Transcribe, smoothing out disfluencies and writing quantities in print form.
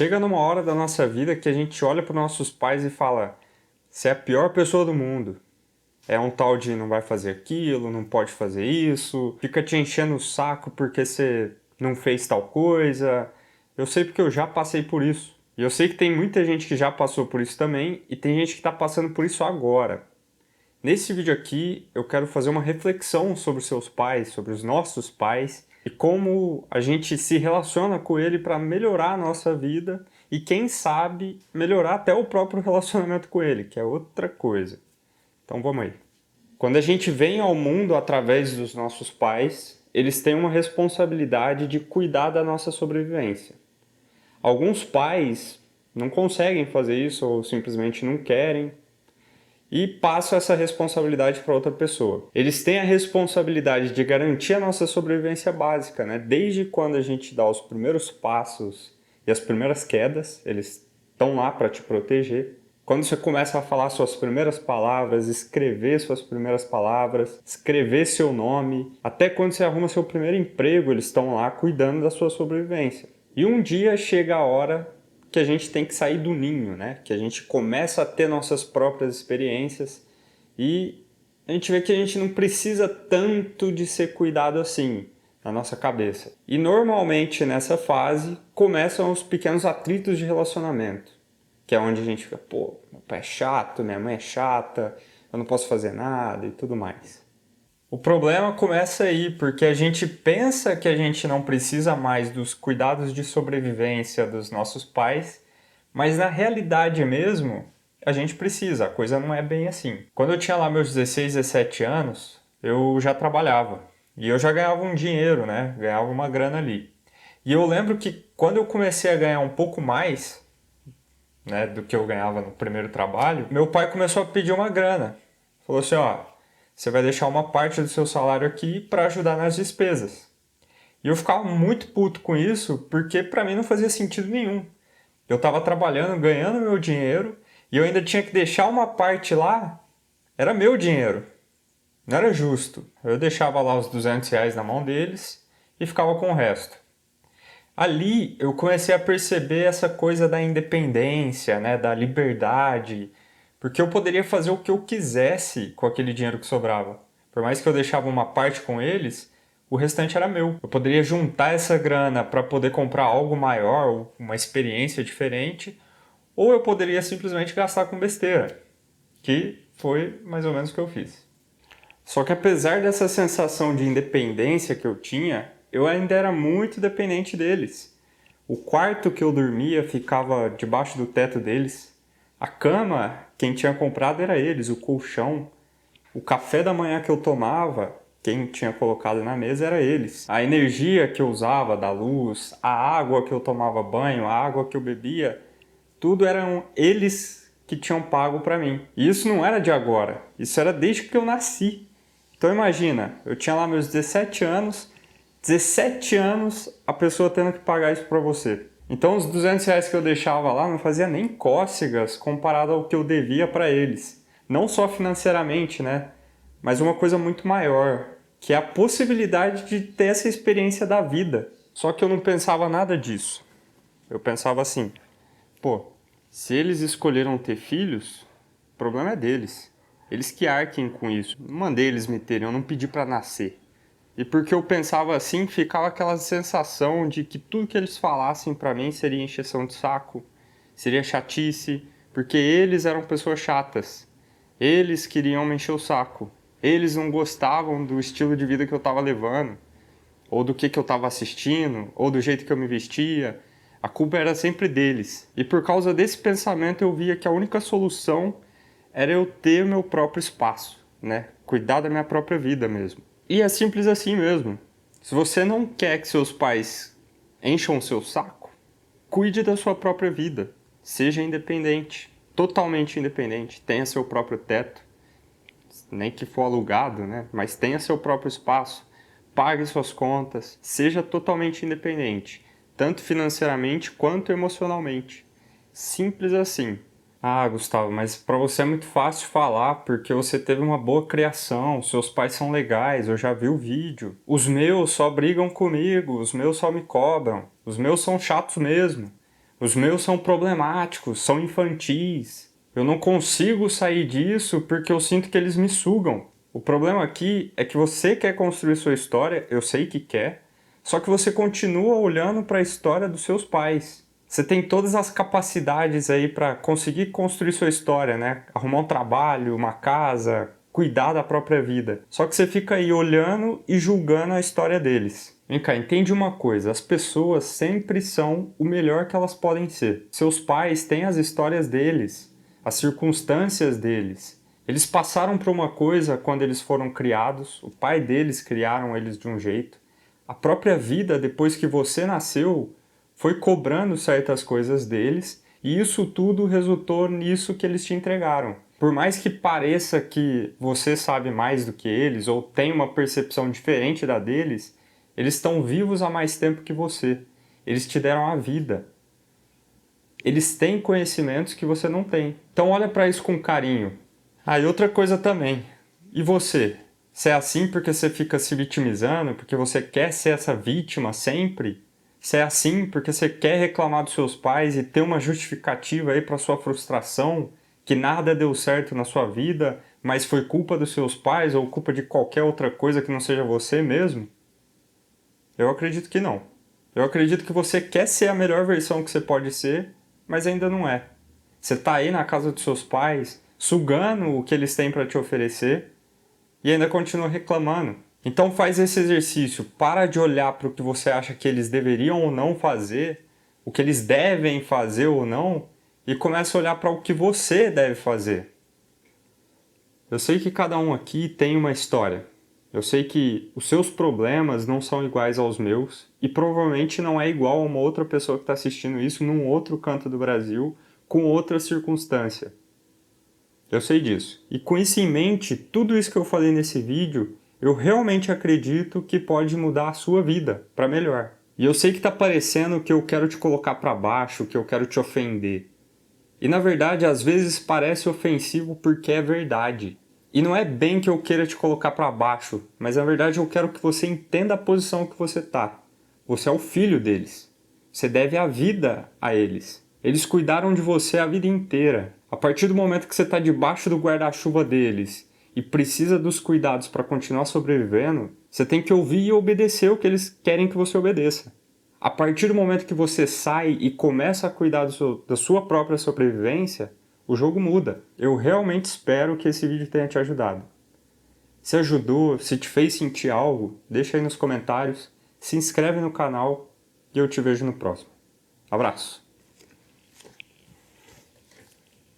Chega numa hora da nossa vida que a gente olha para os nossos pais e fala: você é a pior pessoa do mundo. É um tal de não vai fazer aquilo, não pode fazer isso, fica te enchendo o saco porque você não fez tal coisa. Eu sei porque eu já passei por isso. E eu sei que tem muita gente que já passou por isso também e tem gente que está passando por isso agora. Nesse vídeo aqui eu quero fazer uma reflexão sobre os seus pais, sobre os nossos pais e como a gente se relaciona com ele para melhorar a nossa vida e quem sabe melhorar até o próprio relacionamento com ele, que é outra coisa. Então vamos aí. Quando a gente vem ao mundo através dos nossos pais, eles têm uma responsabilidade de cuidar da nossa sobrevivência. Alguns pais não conseguem fazer isso ou simplesmente não querem e passam essa responsabilidade para outra pessoa. Eles têm a responsabilidade de garantir a nossa sobrevivência básica, né? Desde quando a gente dá os primeiros passos e as primeiras quedas, eles estão lá para te proteger. Quando você começa a falar suas primeiras palavras, escrever suas primeiras palavras, escrever seu nome, até quando você arruma seu primeiro emprego, eles estão lá cuidando da sua sobrevivência. E um dia chega a hora que a gente tem que sair do ninho, né? Que a gente começa a ter nossas próprias experiências e a gente vê que a gente não precisa tanto de ser cuidado assim na nossa cabeça. E normalmente nessa fase começam os pequenos atritos de relacionamento, que é onde a gente fica, pô, meu pai é chato, minha mãe é chata, eu não posso fazer nada e tudo mais. O problema começa aí, porque a gente pensa que a gente não precisa mais dos cuidados de sobrevivência dos nossos pais, mas na realidade mesmo, a gente precisa, a coisa não é bem assim. Quando eu tinha lá meus 16, 17 anos, eu já trabalhava e eu já ganhava um dinheiro, né? Ganhava uma grana ali. E eu lembro que quando eu comecei a ganhar um pouco mais, né, do que eu ganhava no primeiro trabalho, meu pai começou a pedir uma grana. Falou assim, ó, você vai deixar uma parte do seu salário aqui para ajudar nas despesas. E eu ficava muito puto com isso, porque para mim não fazia sentido nenhum. Eu estava trabalhando, ganhando meu dinheiro, e eu ainda tinha que deixar uma parte lá, era meu dinheiro. Não era justo. Eu deixava lá os R$ 200 na mão deles e ficava com o resto. Ali eu comecei a perceber essa coisa da independência, né, da liberdade, porque eu poderia fazer o que eu quisesse com aquele dinheiro que sobrava. Por mais que eu deixava uma parte com eles, o restante era meu. Eu poderia juntar essa grana para poder comprar algo maior, uma experiência diferente, ou eu poderia simplesmente gastar com besteira, que foi mais ou menos o que eu fiz. Só que apesar dessa sensação de independência que eu tinha, eu ainda era muito dependente deles. O quarto que eu dormia ficava debaixo do teto deles. A cama, quem tinha comprado era eles, o colchão. O café da manhã que eu tomava, quem tinha colocado na mesa era eles. A energia que eu usava da luz, a água que eu tomava banho, a água que eu bebia, tudo eram eles que tinham pago para mim. E isso não era de agora, isso era desde que eu nasci. Então imagina, eu tinha lá meus 17 anos a pessoa tendo que pagar isso para você. Então os R$ 200 que eu deixava lá não fazia nem cócegas comparado ao que eu devia para eles. Não só financeiramente, né? Mas uma coisa muito maior, que é a possibilidade de ter essa experiência da vida. Só que eu não pensava nada disso. Eu pensava assim, pô, se eles escolheram ter filhos, o problema é deles. Eles que arquem com isso. Não mandei eles me terem, eu não pedi para nascer. E porque eu pensava assim, ficava aquela sensação de que tudo que eles falassem para mim seria encheção de saco, seria chatice, porque eles eram pessoas chatas. Eles queriam me encher o saco. Eles não gostavam do estilo de vida que eu estava levando, ou do que eu estava assistindo, ou do jeito que eu me vestia. A culpa era sempre deles. E por causa desse pensamento eu via que a única solução era eu ter o meu próprio espaço, né? Cuidar da minha própria vida mesmo. E é simples assim mesmo. Se você não quer que seus pais encham o seu saco, cuide da sua própria vida. Seja independente, totalmente independente. Tenha seu próprio teto, nem que for alugado, né? Mas tenha seu próprio espaço. Pague suas contas. Seja totalmente independente, tanto financeiramente quanto emocionalmente. Simples assim. Ah, Gustavo, mas para você é muito fácil falar porque você teve uma boa criação, seus pais são legais, eu já vi o vídeo. Os meus só brigam comigo, os meus só me cobram, os meus são chatos mesmo. Os meus são problemáticos, são infantis. Eu não consigo sair disso porque eu sinto que eles me sugam. O problema aqui é que você quer construir sua história, eu sei que quer, só que você continua olhando para a história dos seus pais. Você tem todas as capacidades aí para conseguir construir sua história, né? Arrumar um trabalho, uma casa, cuidar da própria vida. Só que você fica aí olhando e julgando a história deles. Vem cá, entende uma coisa, as pessoas sempre são o melhor que elas podem ser. Seus pais têm as histórias deles, as circunstâncias deles. Eles passaram por uma coisa quando eles foram criados, o pai deles criaram eles de um jeito. A própria vida, depois que você nasceu, foi cobrando certas coisas deles, e isso tudo resultou nisso que eles te entregaram. Por mais que pareça que você sabe mais do que eles, ou tem uma percepção diferente da deles, eles estão vivos há mais tempo que você. Eles te deram a vida. Eles têm conhecimentos que você não tem. Então olha para isso com carinho. Ah, e outra coisa também. E você? Você é assim porque você fica se vitimizando, porque você quer ser essa vítima sempre? Você é assim porque você quer reclamar dos seus pais e ter uma justificativa aí para sua frustração, que nada deu certo na sua vida, mas foi culpa dos seus pais ou culpa de qualquer outra coisa que não seja você mesmo? Eu acredito que não. Eu acredito que você quer ser a melhor versão que você pode ser, mas ainda não é. Você está aí na casa dos seus pais, sugando o que eles têm para te oferecer e ainda continua reclamando. Então faz esse exercício, para de olhar para o que você acha que eles deveriam ou não fazer, o que eles devem fazer ou não, e começa a olhar para o que você deve fazer. Eu sei que cada um aqui tem uma história. Eu sei que os seus problemas não são iguais aos meus e provavelmente não é igual a uma outra pessoa que está assistindo isso num outro canto do Brasil, com outra circunstância. Eu sei disso. E com isso em mente, tudo isso que eu falei nesse vídeo, eu realmente acredito que pode mudar a sua vida para melhor. E eu sei que está parecendo que eu quero te colocar para baixo, que eu quero te ofender. E na verdade, às vezes parece ofensivo porque é verdade. E não é bem que eu queira te colocar para baixo, mas na verdade eu quero que você entenda a posição que você tá. Você é o filho deles. Você deve a vida a eles. Eles cuidaram de você a vida inteira. A partir do momento que você está debaixo do guarda-chuva deles e precisa dos cuidados para continuar sobrevivendo, você tem que ouvir e obedecer o que eles querem que você obedeça. A partir do momento que você sai e começa a cuidar da sua própria sobrevivência, o jogo muda. Eu realmente espero que esse vídeo tenha te ajudado. Se ajudou, se te fez sentir algo, deixa aí nos comentários, se inscreve no canal e eu te vejo no próximo. Abraço!